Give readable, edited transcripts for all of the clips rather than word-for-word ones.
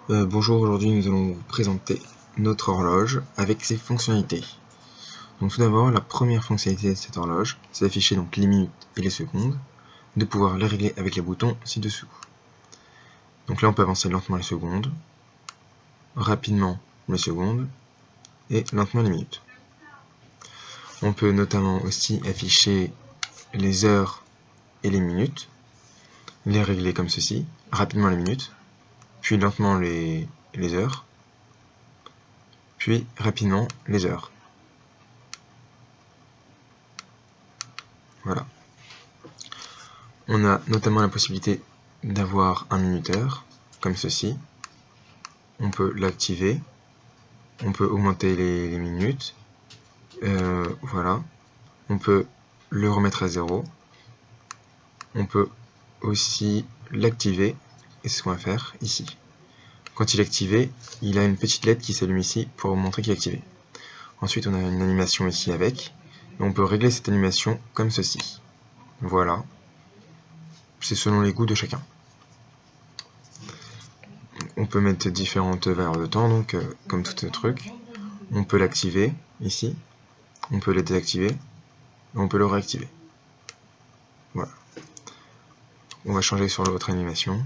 Bonjour, aujourd'hui nous allons vous présenter notre horloge avec ses fonctionnalités. Donc tout d'abord, la première fonctionnalité de cette horloge, c'est d'afficher donc les minutes et les secondes, de pouvoir les régler avec les boutons ci-dessous. Donc là on peut avancer lentement les secondes, rapidement les secondes et lentement les minutes. On peut notamment aussi afficher les heures et les minutes, les régler comme ceci, rapidement les minutes, puis lentement les heures, puis rapidement les heures. Voilà. On a notamment la possibilité d'avoir un minuteur, comme ceci. On peut l'activer. On peut augmenter les minutes. Voilà. On peut le remettre à 0. On peut aussi l'activer. Et c'est ce qu'on va faire ici. Quand il est activé, il a une petite LED qui s'allume ici pour montrer qu'il est activé. Ensuite, on a une animation ici avec. Et on peut régler cette animation comme ceci. Voilà. C'est selon les goûts de chacun. On peut mettre différentes valeurs de temps, donc comme tout truc. On peut l'activer ici, on peut le désactiver, et on peut le réactiver. Voilà. On va changer sur l'autre animation.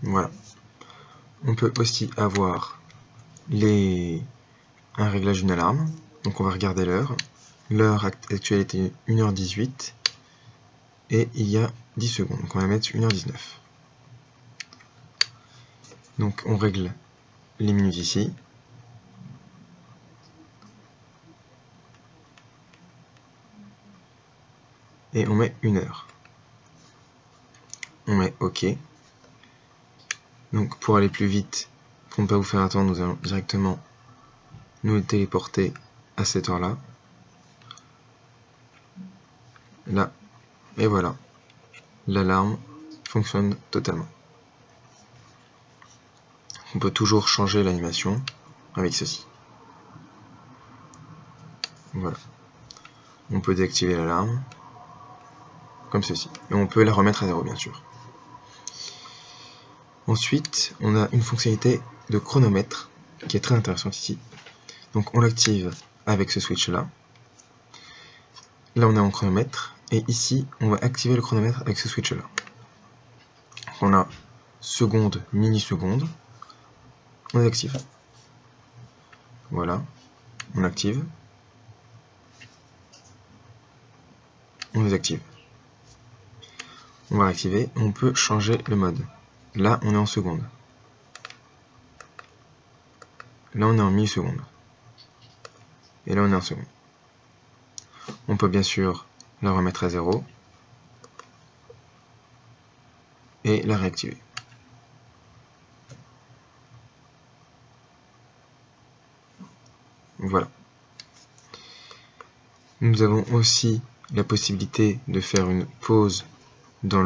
Voilà. On peut aussi avoir un réglage d'une alarme. Donc on va regarder l'heure. L'heure actuelle était 1h18 et il y a 10 secondes. Donc on va mettre 1h19. Donc on règle les minutes ici. Et on met 1 heure. On met OK. Donc pour aller plus vite, pour ne pas vous faire attendre, nous allons directement nous téléporter à cette heure-là. Là. Et voilà. L'alarme fonctionne totalement. On peut toujours changer l'animation avec ceci. Voilà. On peut désactiver l'alarme comme ceci. Et on peut la remettre à 0 bien sûr. Ensuite, on a une fonctionnalité de chronomètre qui est très intéressante ici. Donc on l'active avec ce switch là. Là on est en chronomètre. Et ici, on va activer le chronomètre avec ce switch là. On a seconde, milliseconde. On active. Voilà. On active. On désactive. On va activer. On peut changer le mode. Là, on est en seconde. Là, on est en milliseconde. Et là, on est en seconde. On peut bien sûr la remettre à 0. Et la réactiver. Voilà. Nous avons aussi la possibilité de faire une pause dans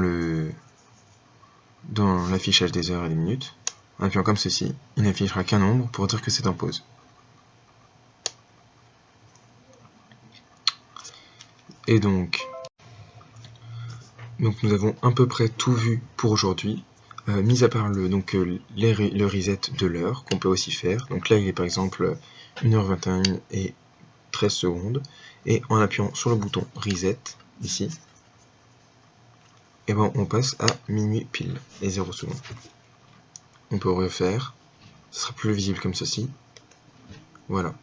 l'affichage des heures et des minutes. En appuyant comme ceci, il n'affichera qu'un nombre pour dire que c'est en pause. Et donc nous avons à peu près tout vu pour aujourd'hui, mis à part le reset de l'heure qu'on peut aussi faire. Donc là il est par exemple 1h21 et 13 secondes. Et en appuyant sur le bouton reset ici, et ben on passe à minuit pile et 0 secondes. On peut refaire, ce sera plus visible comme ceci. Voilà.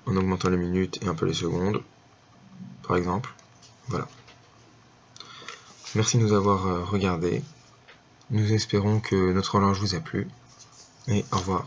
En augmentant les minutes et un peu les secondes, par exemple. Voilà. Merci de nous avoir regardé. Nous espérons que notre horloge vous a plu. Et au revoir.